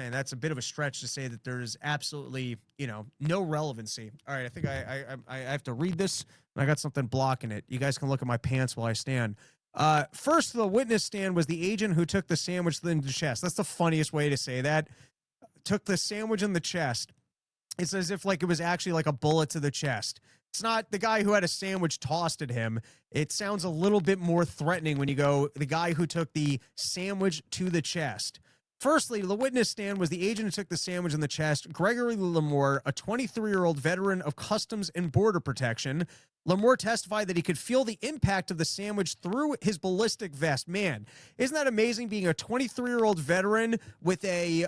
saying that's a bit of a stretch to say that there's absolutely, no relevancy. All right, I think I have to read this. I got something blocking it. You guys can look at my pants while I stand. First, the witness stand was the agent who took the sandwich in the chest. That's the funniest way to say that. Took the sandwich in the chest. It's as if like it was actually like a bullet to the chest. It's not the guy who had a sandwich tossed at him. It sounds a little bit more threatening when you go, the guy who took the sandwich to the chest. Firstly, the witness stand was the agent who took the sandwich in the chest, Gregory Lamore, a 23-year-old veteran of Customs and Border Protection. Lamore testified that he could feel the impact of the sandwich through his ballistic vest. Man, isn't that amazing being a 23-year-old veteran with a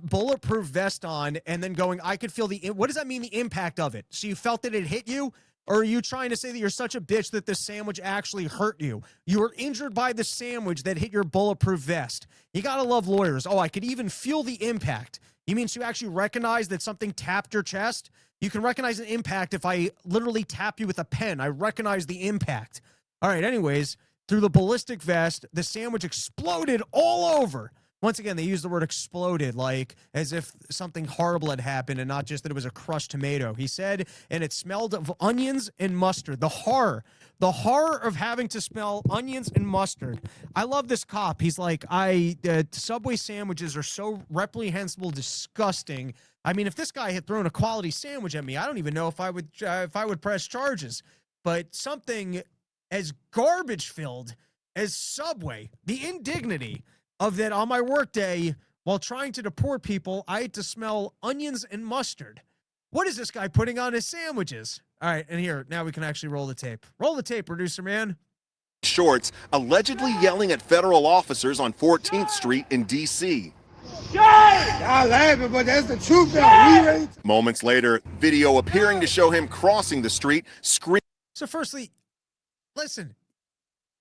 bulletproof vest on and then going, I could feel what does that mean, the impact of it? So you felt that it hit you? Or are you trying to say that you're such a bitch that the sandwich actually hurt you? You were injured by the sandwich that hit your bulletproof vest. You gotta love lawyers. Oh, I could even feel the impact. You mean you actually recognize that something tapped your chest? You can recognize an impact if I literally tap you with a pen. I recognize the impact. All right, anyways, through the ballistic vest, the sandwich exploded all over. Once again, they use the word exploded, like as if something horrible had happened and not just that it was a crushed tomato. He said, and it smelled of onions and mustard. The horror of having to smell onions and mustard. I love this cop. He's like, Subway sandwiches are so reprehensible, disgusting. I mean, if this guy had thrown a quality sandwich at me, I don't even know if I would press charges. But something as garbage filled as Subway, the indignity of that on my work day while trying to deport people, I had to smell onions and mustard. What is this guy putting on his sandwiches? All right, and here, now we can actually roll the tape. Roll the tape, producer man. Shorts, allegedly yelling at federal officers on 14th Street in D.C. Y'all laughing, but that's the truth now. Moments later, video appearing to show him crossing the street, screaming. So firstly, listen,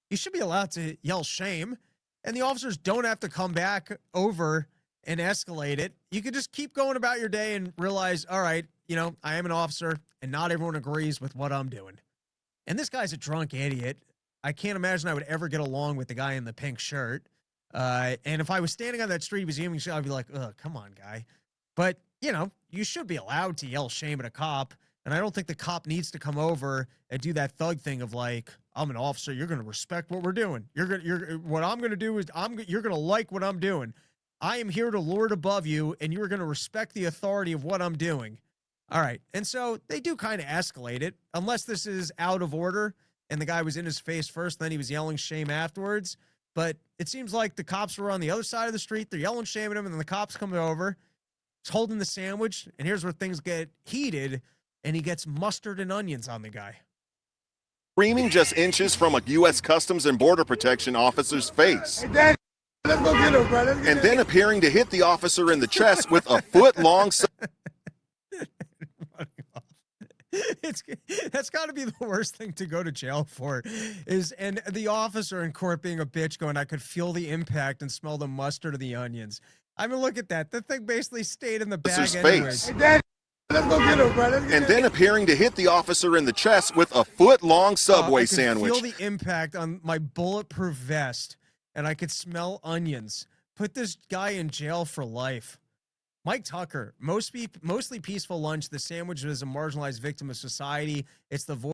you should be allowed to yell shame. And the officers don't have to come back over and escalate it. You could just keep going about your day and realize, all right, I am an officer and not everyone agrees with what I'm doing. And this guy's a drunk idiot. I can't imagine I would ever get along with the guy in the pink shirt. And if I was standing on that street, he was yelling, I'd be like, ugh, come on, guy. But, you should be allowed to yell shame at a cop. And I don't think the cop needs to come over and do that thug thing of like, I'm an officer. You're going to respect what we're doing. What I'm going to do is you're going to like what I'm doing. I am here to lord above you, and you are going to respect the authority of what I'm doing. All right. And so they do kind of escalate it, unless this is out of order and the guy was in his face first, then he was yelling shame afterwards. But it seems like the cops were on the other side of the street. They're yelling shame at him, and then the cops come over. He's holding the sandwich, and here's where things get heated, and he gets mustard and onions on the guy. Screaming just inches from a U.S. Customs and Border Protection officer's face. Let's go get him, bro. And then appearing to hit the officer in the chest with a foot-long... That's got to be the worst thing to go to jail for, and the officer in court being a bitch going, I could feel the impact and smell the mustard of the onions. I mean, look at that. The thing basically stayed in the bag anyways. Let's go get him, bro. And then appearing to hit the officer in the chest with a foot-long Subway sandwich. I could feel the impact on my bulletproof vest, and I could smell onions. Put this guy in jail for life. Mike Tucker, mostly peaceful lunch. The sandwich is a marginalized victim of society. It's the voice